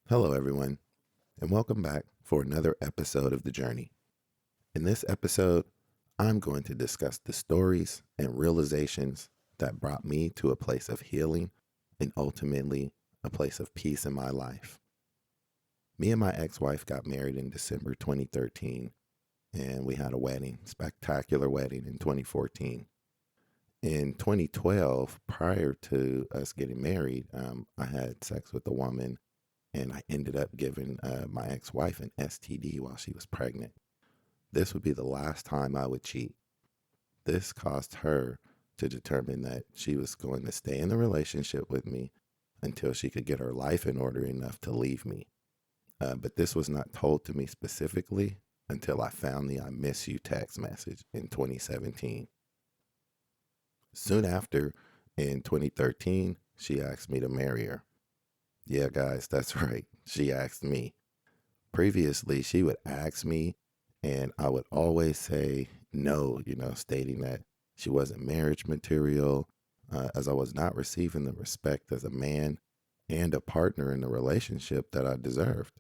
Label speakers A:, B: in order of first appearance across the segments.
A: Hello, everyone, and welcome back for another episode of The Journey. In this episode, I'm going to discuss the stories and realizations that brought me to a place of healing and ultimately a place of peace in my life. Me and my ex wife got married in December 2013, and we had a wedding, spectacular wedding in 2014. In 2012, prior to us getting married, I had sex with a woman and I ended up giving my ex wife an STD while she was pregnant. This would be the last time I would cheat. This caused her to determine that she was going to stay in the relationship with me until she could get her life in order enough to leave me. But this was not told to me specifically until I found the I miss you text message in 2017. Soon after, in 2013, she asked me to marry her. Yeah, guys, that's right. She asked me. Previously, she would ask me, and I would always say no, stating that she wasn't marriage material, as I was not receiving the respect as a man and a partner in the relationship that I deserved.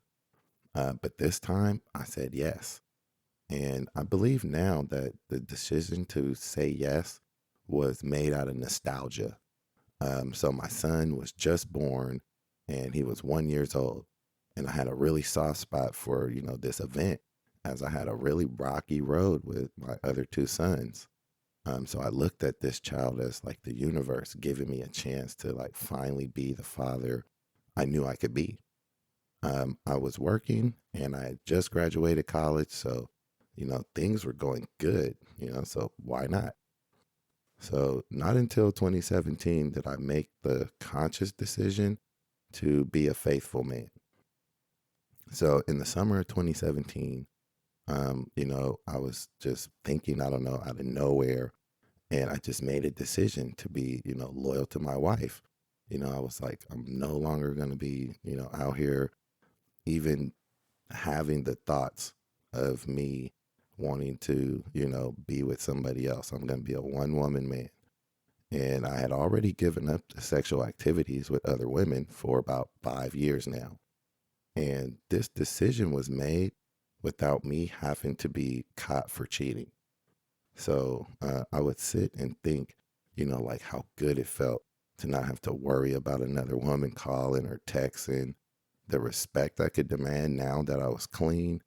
A: But this time, I said yes. And I believe now that the decision to say yes was made out of nostalgia. So my son was just born and he was 1 year old. And I had a really soft spot for, this event as I had a really rocky road with my other two sons. So I looked at this child as like the universe giving me a chance to like finally be the father I knew I could be. I was working and I had just graduated college. So, things were going good, so why not? So, not until 2017 did I make the conscious decision to be a faithful man. So, in the summer of 2017, I was just thinking, I don't know, out of nowhere, and I just made a decision to be, loyal to my wife. I was like, I'm no longer going to be, out here even having the thoughts of me wanting to, be with somebody else. I'm going to be a one woman man. And I had already given up the sexual activities with other women for about 5 years now. And this decision was made without me having to be caught for cheating. So I would sit and think, like how good it felt to not have to worry about another woman calling or texting, the respect I could demand now that I was clean.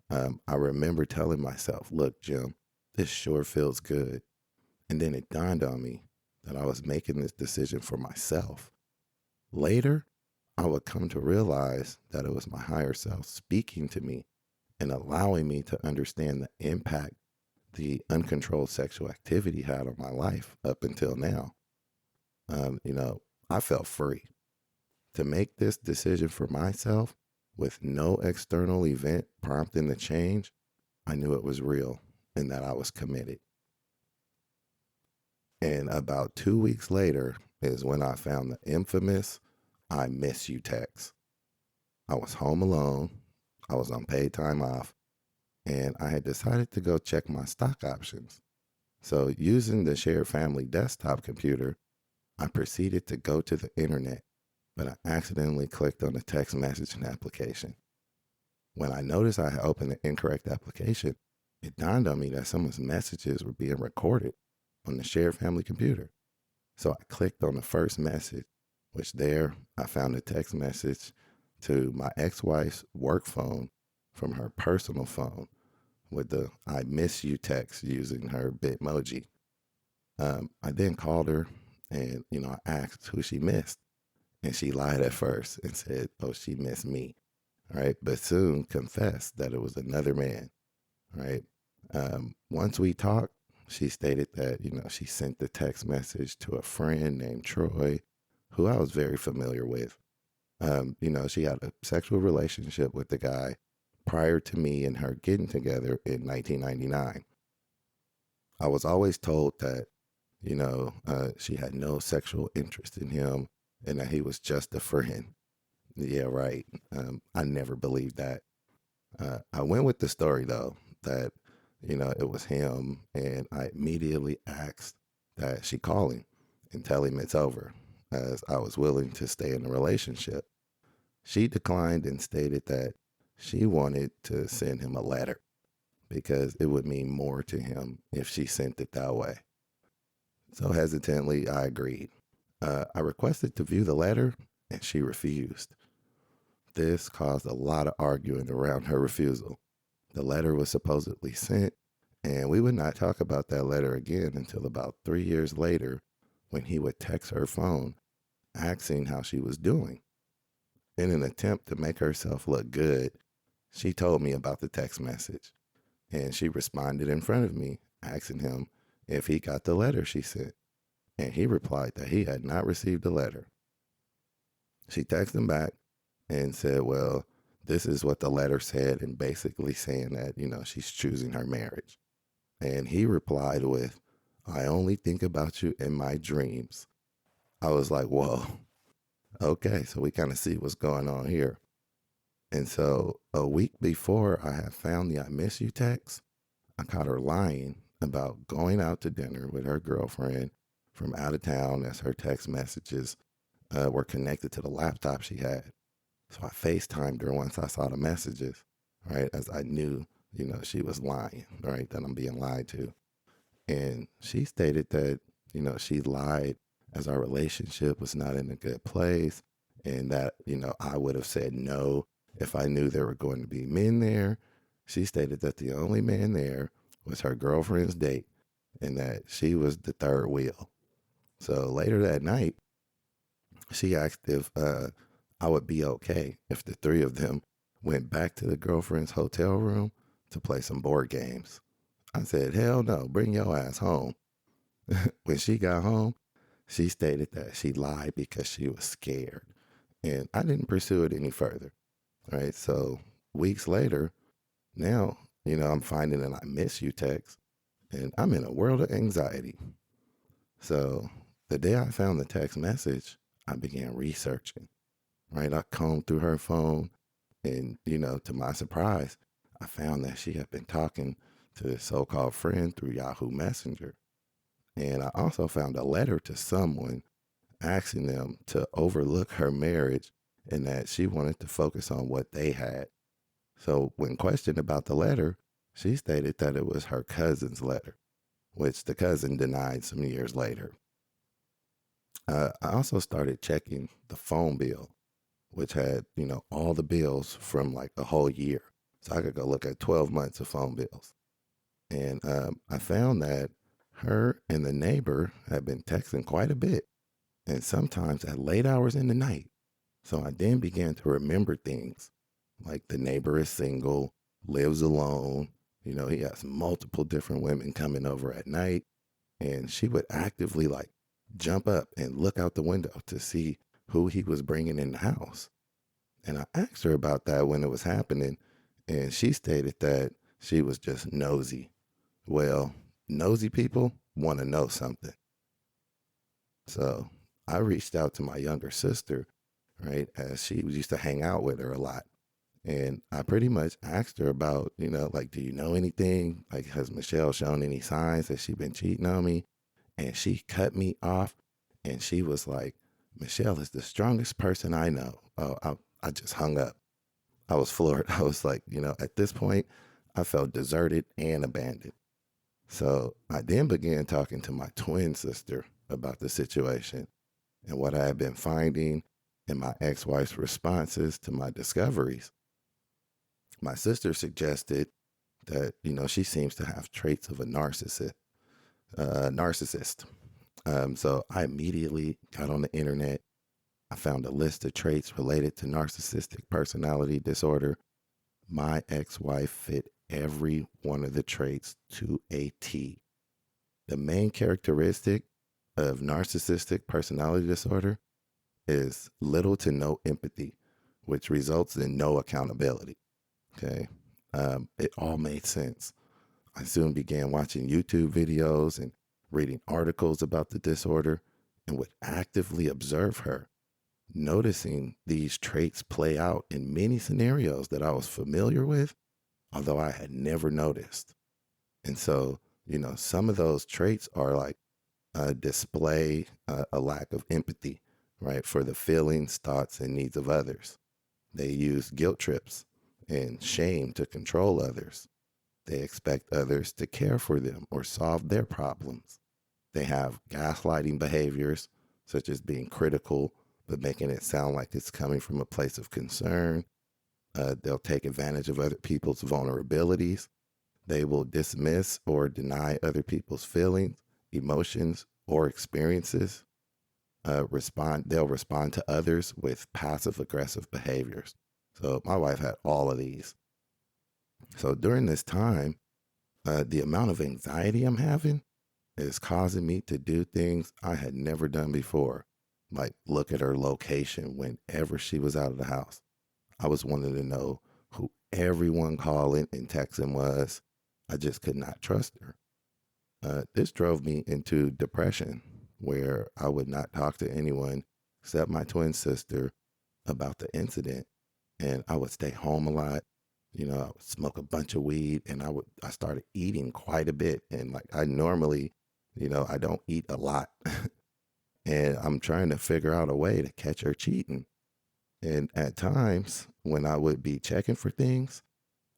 A: I remember telling myself, look, Jim, this sure feels good. And then it dawned on me that I was making this decision for myself. Later, I would come to realize that it was my higher self speaking to me and allowing me to understand the impact the uncontrolled sexual activity had on my life up until now. Um, you know, I felt free to make this decision for myself with no external event prompting the change. I knew it was real and that I was committed. And about 2 weeks later is when I found the infamous I miss you text. I was home alone. I was on paid time off and I had decided to go check my stock options. So, using the shared family desktop computer, I proceeded to go to the internet, but I accidentally clicked on the text messaging application. When I noticed I had opened the incorrect application, it dawned on me that someone's messages were being recorded on the shared family computer. So I clicked on the first message, which there I found a text message to my ex wife's work phone from her personal phone with the I miss you text using her Bitmoji. I then called her and, I asked who she missed. And she lied at first and said, oh, she missed me. Right. But soon confessed that it was another man. Right. Once we talked, she stated that, she sent the text message to a friend named Troy, who I was very familiar with. She had a sexual relationship with the guy prior to me and her getting together in 1999. I was always told that, she had no sexual interest in him and that he was just a friend. Yeah, right. I never believed that. I went with the story though, that, it was him. And I immediately asked that she call him and tell him it's over, as I was willing to stay in the relationship. She declined and stated that she wanted to send him a letter because it would mean more to him if she sent it that way. So hesitantly, I agreed. I requested to view the letter, and she refused. This caused a lot of arguing around her refusal. The letter was supposedly sent, and we would not talk about that letter again until about 3 years later when he would text her phone asking how she was doing. In an attempt to make herself look good, she told me about the text message, and she responded in front of me asking him if he got the letter she sent, and he replied that he had not received the letter. She texted him back and said, well, this is what the letter said, and basically saying that, she's choosing her marriage. And he replied with, I only think about you in my dreams. I was like, whoa, okay, so we kind of see what's going on here. And so a week before I had found the I miss you text, I caught her lying about going out to dinner with her girlfriend from out of town as her text messages were connected to the laptop she had. So I FaceTimed her once I saw the messages, right? As I knew, she was lying, right? That I'm being lied to. And she stated that, she lied as our relationship was not in a good place and that, I would have said no if I knew there were going to be men there. She stated that the only man there was her girlfriend's date and that she was the third wheel. So later that night, she asked if I would be okay if the three of them went back to the girlfriend's hotel room to play some board games. I said, hell no, bring your ass home. When she got home, she stated that she lied because she was scared. And I didn't pursue it any further. Right. So weeks later, now, I'm finding an I miss you text and I'm in a world of anxiety. So the day I found the text message, I began researching. Right. I combed through her phone and, to my surprise, I found that she had been talking to this so-called friend through Yahoo Messenger. And I also found a letter to someone asking them to overlook her marriage and that she wanted to focus on what they had. So when questioned about the letter, she stated that it was her cousin's letter, which the cousin denied some years later. I also started checking the phone bill, which had, all the bills from like a whole year. So I could go look at 12 months of phone bills. And I found that her and the neighbor had been texting quite a bit, and sometimes at late hours in the night. So I then began to remember things like the neighbor is single, lives alone. He has multiple different women coming over at night. And she would actively like jump up and look out the window to see who he was bringing in the house. And I asked her about that when it was happening. And she stated that she was just nosy. Well, nosy people want to know something. So I reached out to my younger sister, right, as she used to hang out with her a lot. And I pretty much asked her about, like, do you know anything? Like, has Michelle shown any signs that she's been cheating on me? And she cut me off and she was like, Michelle is the strongest person I know. Oh, I just hung up. I was floored. I was like, at this point, I felt deserted and abandoned. So I then began talking to my twin sister about the situation and what I had been finding and my ex-wife's responses to my discoveries. My sister suggested that, she seems to have traits of a narcissist. So I immediately got on the internet. I found a list of traits related to narcissistic personality disorder. My ex-wife fit every one of the traits to a T. The main characteristic of narcissistic personality disorder is little to no empathy, which results in no accountability. Okay. It all made sense. I soon began watching YouTube videos and reading articles about the disorder and would actively observe her, noticing these traits play out in many scenarios that I was familiar with, although I had never noticed. And so, some of those traits are like display a lack of empathy, right, for the feelings, thoughts, and needs of others. They use guilt trips and shame to control others. They expect others to care for them or solve their problems. They have gaslighting behaviors, such as being critical, but making it sound like it's coming from a place of concern. They'll take advantage of other people's vulnerabilities. They will dismiss or deny other people's feelings, emotions, or experiences. They'll respond to others with passive aggressive behaviors. So my wife had all of these. So during this time, the amount of anxiety I'm having is causing me to do things I had never done before, like look at her location whenever she was out of the house. I was wanting to know who everyone calling and texting was. I just could not trust her. This drove me into depression, where I would not talk to anyone except my twin sister about the incident, and I would stay home a lot. I would smoke a bunch of weed, and I started eating quite a bit, and like I normally, I don't eat a lot, and I'm trying to figure out a way to catch her cheating. And at times when I would be checking for things,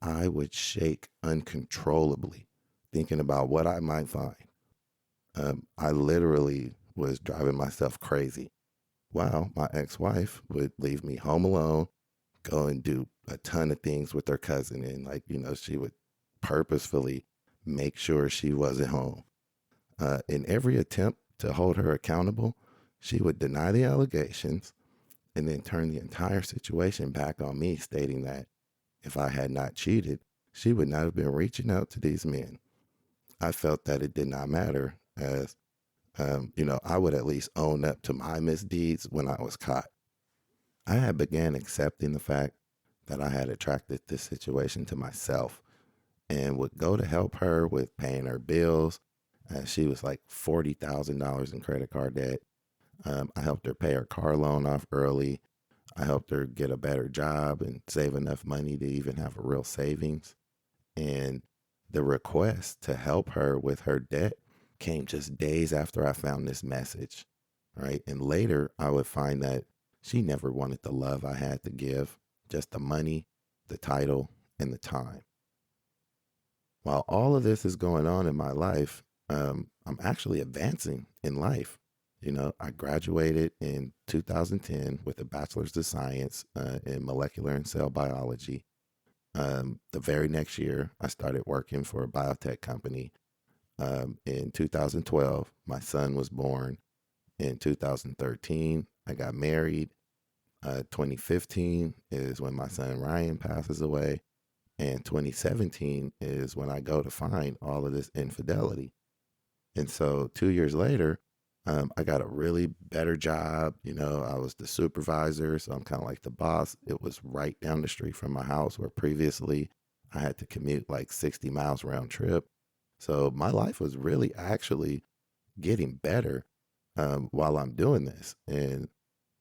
A: I would shake uncontrollably, thinking about what I might find. I literally was driving myself crazy. While my ex wife would leave me home alone, go and do a ton of things with her cousin. And, like, she would purposefully make sure she wasn't home. In every attempt to hold her accountable, she would deny the allegations and then turn the entire situation back on me, stating that if I had not cheated, she would not have been reaching out to these men. I felt that it did not matter, as I would at least own up to my misdeeds when I was caught. I had began accepting the fact that I had attracted this situation to myself and would go to help her with paying her bills, as she was like $40,000 in credit card debt. I helped her pay her car loan off early. I helped her get a better job and save enough money to even have a real savings. And the request to help her with her debt came just days after I found this message, right? And later I would find that she never wanted the love I had to give, just the money, the title, and the time. While all of this is going on in my life, I'm actually advancing in life. I graduated in 2010 with a bachelor's of science in molecular and cell biology. The very next year, I started working for a biotech company. In 2012, my son was born. In 2013, I got married. 2015 is when my son Ryan passes away. And 2017 is when I go to find all of this infidelity. And so 2 years later, I got a really better job. I was the supervisor, so I'm kind of like the boss. It was right down the street from my house, where previously I had to commute like 60 miles round trip. So my life was really actually getting better while I'm doing this. And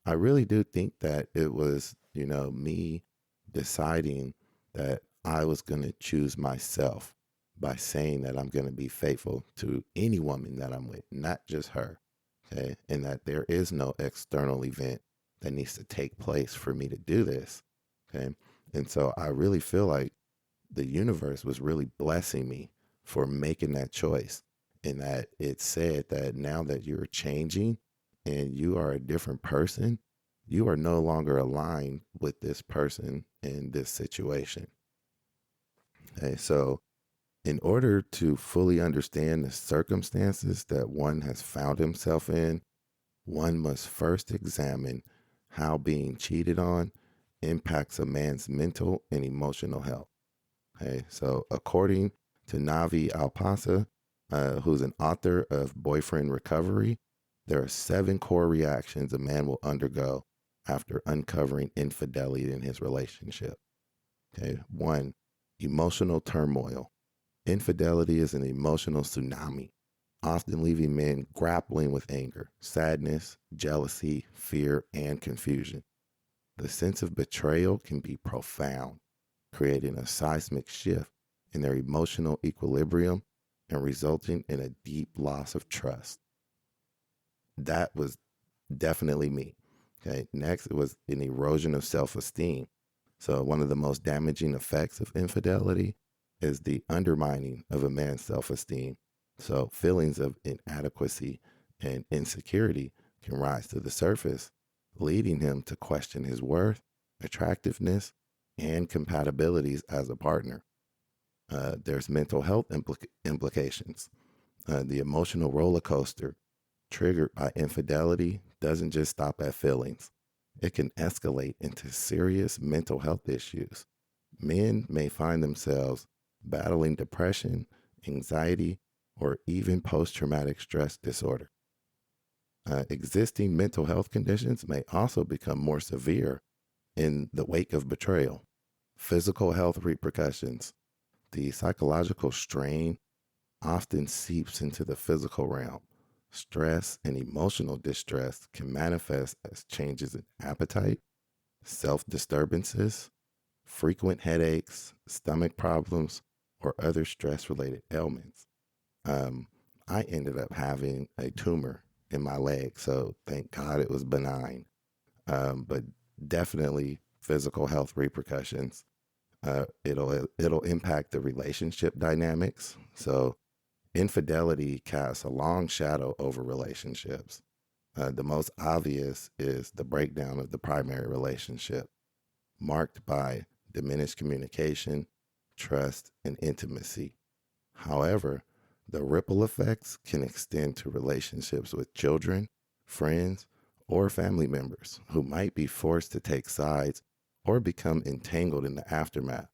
A: I really do think that it was, me deciding that I was going to choose myself by saying that I'm going to be faithful to any woman that I'm with, not just her. Okay. And that there is no external event that needs to take place for me to do this. Okay. And so I really feel like the universe was really blessing me for making that choice, and that it said that now that you're changing and you are a different person, you are no longer aligned with this person in this situation. Okay, so in order to fully understand the circumstances that one has found himself in, one must first examine how being cheated on impacts a man's mental and emotional health. Okay, so according to Navi Alpasa, who's an author of Boyfriend Recovery, there are 7 core reactions a man will undergo after uncovering infidelity in his relationship. Okay, 1, emotional turmoil. Infidelity is an emotional tsunami, often leaving men grappling with anger, sadness, jealousy, fear, and confusion. The sense of betrayal can be profound, creating a seismic shift in their emotional equilibrium and resulting in a deep loss of trust. That was definitely me. Okay. Next, it was an erosion of self esteem. So, one of the most damaging effects of infidelity is the undermining of a man's self esteem. So, feelings of inadequacy and insecurity can rise to the surface, leading him to question his worth, attractiveness, and compatibilities as a partner. There's mental health implications. The emotional roller coaster triggered by infidelity doesn't just stop at feelings, it can escalate into serious mental health issues. Men may find themselves battling depression, anxiety, or even post traumatic stress disorder. Existing mental health conditions may also become more severe in the wake of betrayal. Physical health repercussions. The psychological strain often seeps into the physical realm. Stress and emotional distress can manifest as changes in appetite, self disturbances, frequent headaches, stomach problems, or other stress related ailments. Um, I ended up having a tumor in my leg, so thank God it was benign. But definitely physical health repercussions. It'll impact the relationship dynamics. So infidelity casts a long shadow over relationships. The most obvious is the breakdown of the primary relationship, marked by diminished communication, trust, and intimacy. However, the ripple effects can extend to relationships with children, friends, or family members who might be forced to take sides or become entangled in the aftermath.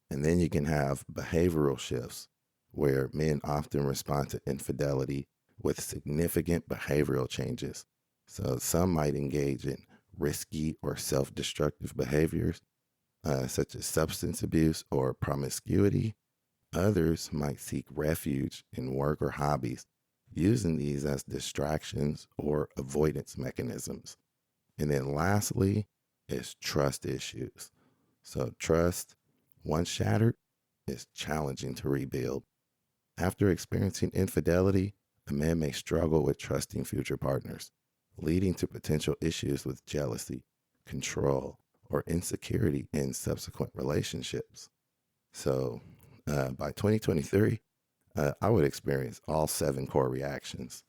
A: And then you can have behavioral shifts where men often respond to infidelity with significant behavioral changes. So some might engage in risky or self destructive behaviors, such as substance abuse or promiscuity. Others might seek refuge in work or hobbies, using these as distractions or avoidance mechanisms. And then lastly is trust issues. So, trust, once shattered, is challenging to rebuild. After experiencing infidelity, a man may struggle with trusting future partners, leading to potential issues with jealousy, control, or insecurity in subsequent relationships. So, by 2023, I would experience all seven core reactions.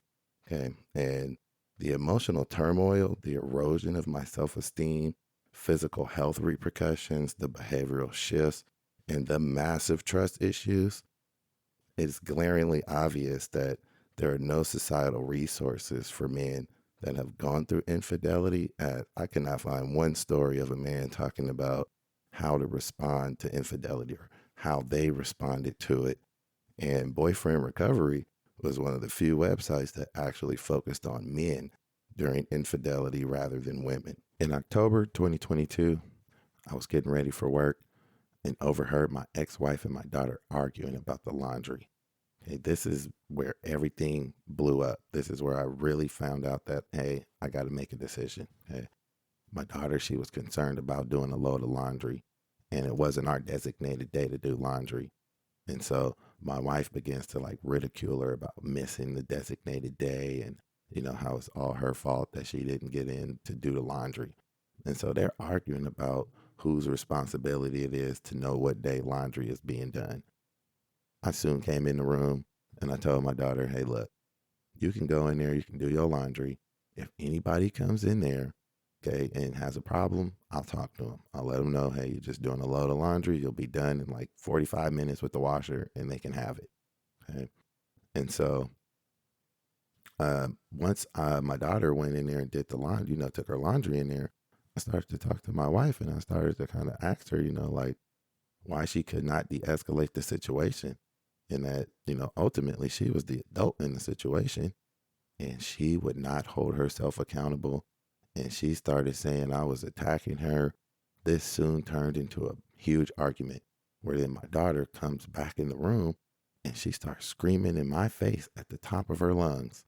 A: Okay. And the emotional turmoil, the erosion of my self esteem, physical health repercussions, the behavioral shifts, and the massive trust issues, it's glaringly obvious that there are no societal resources for men that have gone through infidelity. I cannot find one story of a man talking about how to respond to infidelity or how they responded to it. And Boyfriend Recovery was one of the few websites that actually focused on men during infidelity rather than women. In October 2022, I was getting ready for work and overheard my ex wife and my daughter arguing about the laundry. Okay, this is where everything blew up. This is where I really found out that, hey, I got to make a decision. Okay. My daughter, she was concerned about doing a load of laundry, and it wasn't our designated day to do laundry. And so my wife begins to like ridicule her about missing the designated day and, how it's all her fault that she didn't get in to do the laundry. And so they're arguing about whose responsibility it is to know what day laundry is being done. I soon came in the room and I told my daughter, hey, look, you can go in there, you can do your laundry. If anybody comes in there, okay, and has a problem, I'll talk to them. I'll let them know, hey, you're just doing a load of laundry. You'll be done in like 45 minutes with the washer and they can have it. Okay. And so once my daughter went in there and did the laundry, took her laundry in there, I started to talk to my wife and I started to kind of ask her, like why she could not de escalate the situation. And that, ultimately she was the adult in the situation and she would not hold herself accountable. And she started saying I was attacking her. This soon turned into a huge argument where then my daughter comes back in the room and she starts screaming in my face at the top of her lungs.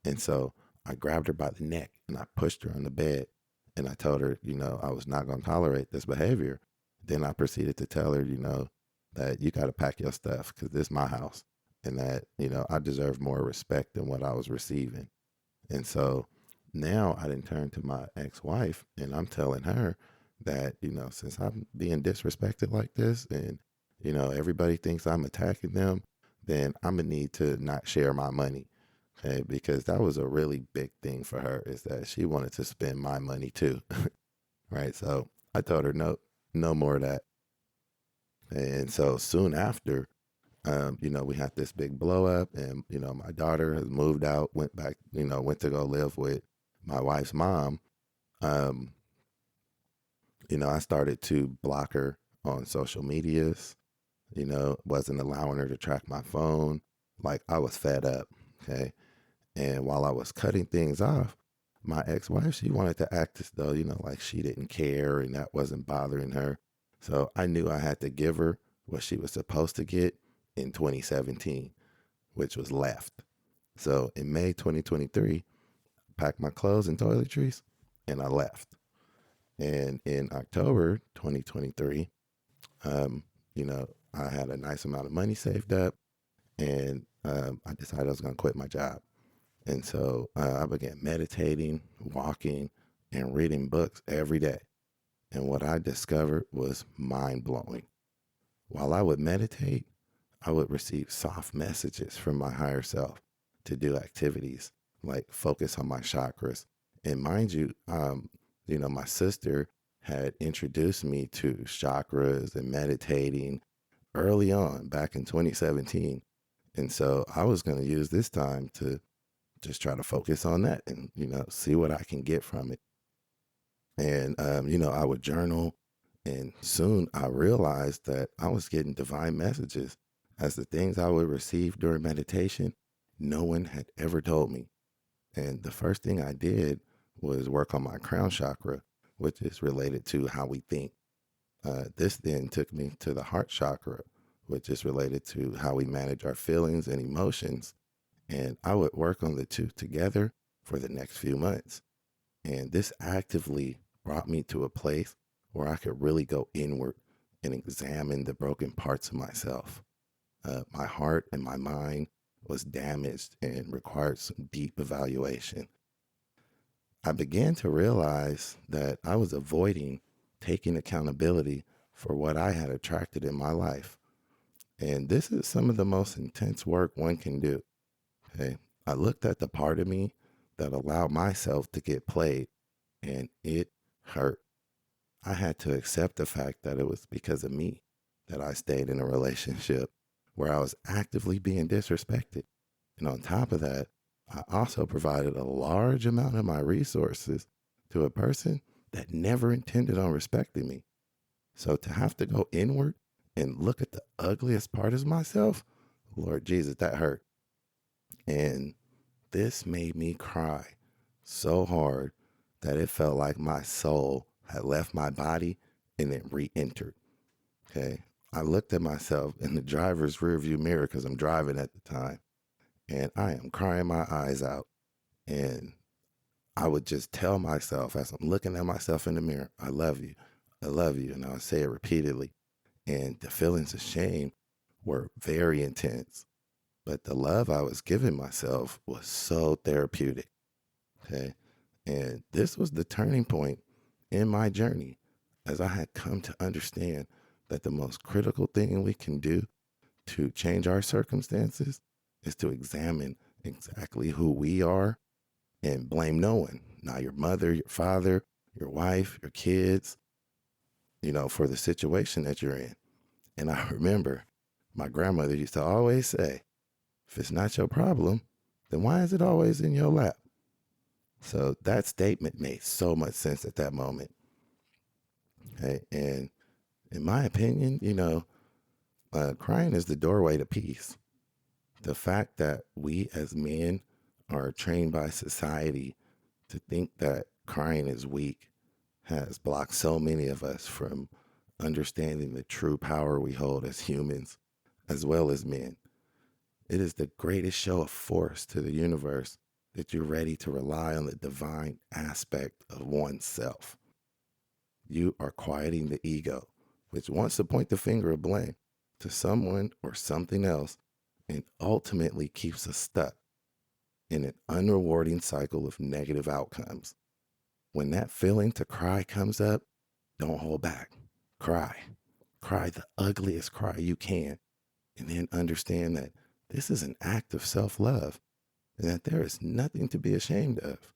A: And so I grabbed her by the neck and I pushed her on the bed and I told her, I was not going to tolerate this behavior. Then I proceeded to tell her, that you got to pack your stuff because this is my house and that, I deserve more respect than what I was receiving. And so now I didn't turn to my ex wife and I'm telling her that, since I'm being disrespected like this and, everybody thinks I'm attacking them, then I'm going to need to not share my money. Okay. Because that was a really big thing for her, is that she wanted to spend my money too. Right. So I told her, no, no more of that. And so soon after, we had this big blow up, and, my daughter has moved out, went back, went to go live with my wife's mom. Um, I started to block her on social medias, wasn't allowing her to track my phone. Like, I was fed up. Okay. And while I was cutting things off, my ex wife, she wanted to act as though, like she didn't care and that wasn't bothering her. So I knew I had to give her what she was supposed to get in 2017, which was left. So in May 2023, I packed my clothes and toiletries and I left. And in October 2023, I had a nice amount of money saved up, and I decided I was going to quit my job. And so I began meditating, walking, and reading books every day. And what I discovered was mind blowing. While I would meditate, I would receive soft messages from my higher self to do activities like focus on my chakras. And mind you, my sister had introduced me to chakras and meditating early on back in 2017. And so I was going to use this time to just try to focus on that and, see what I can get from it. And, I would journal. And soon I realized that I was getting divine messages as the things I would receive during meditation, no one had ever told me. And the first thing I did was work on my crown chakra, which is related to how we think. This then took me to the heart chakra, which is related to how we manage our feelings and emotions. And I would work on the two together for the next few months. And this actively brought me to a place where I could really go inward and examine the broken parts of myself. My heart and my mind was damaged and required some deep evaluation. I began to realize that I was avoiding taking accountability for what I had attracted in my life. And this is some of the most intense work one can do. Okay. I looked at the part of me that allowed myself to get played, and it hurt. I had to accept the fact that it was because of me that I stayed in a relationship where I was actively being disrespected. And on top of that, I also provided a large amount of my resources to a person that never intended on respecting me. So to have to go inward and look at the ugliest part of myself, Lord Jesus, that hurt. And this made me cry so hard that it felt like my soul had left my body and it re-entered. Okay. I looked at myself in the driver's rearview mirror because I'm driving at the time, and I am crying my eyes out. And I would just tell myself as I'm looking at myself in the mirror, I love you. I love you. And I would say it repeatedly. And the feelings of shame were very intense. But the love I was giving myself was so therapeutic. Okay. And this was the turning point in my journey, as I had come to understand that the most critical thing we can do to change our circumstances is to examine exactly who we are and blame no one, not your mother, your father, your wife, your kids, for the situation that you're in. And I remember my grandmother used to always say, if it's not your problem, then why is it always in your lap? So that statement made so much sense at that moment. Okay? And in my opinion, crying is the doorway to peace. The fact that we as men are trained by society to think that crying is weak has blocked so many of us from understanding the true power we hold as humans as well as men. It is the greatest show of force to the universe that you're ready to rely on the divine aspect of oneself. You are quieting the ego, which wants to point the finger of blame to someone or something else and ultimately keeps us stuck in an unrewarding cycle of negative outcomes. When that feeling to cry comes up, Don't hold back. Cry. Cry the ugliest cry you can. And then understand that this is an act of self love and that there is nothing to be ashamed of.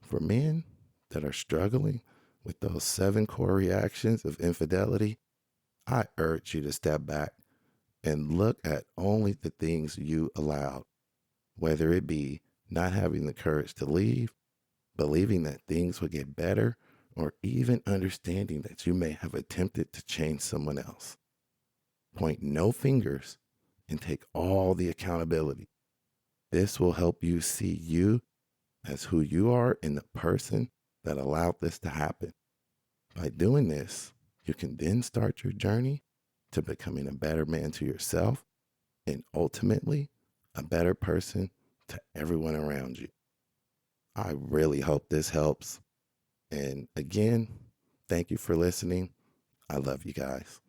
A: For men that are struggling with those 7 core reactions of infidelity, I urge you to step back and look at only the things you allowed, whether it be not having the courage to leave, believing that things would get better, or even understanding that you may have attempted to change someone else. Point no fingers and take all the accountability. This will help you see you as who you are and the person that allowed this to happen. By doing this, you can then start your journey to becoming a better man to yourself and ultimately a better person to everyone around you. I really hope this helps. And again, thank you for listening. I love you guys.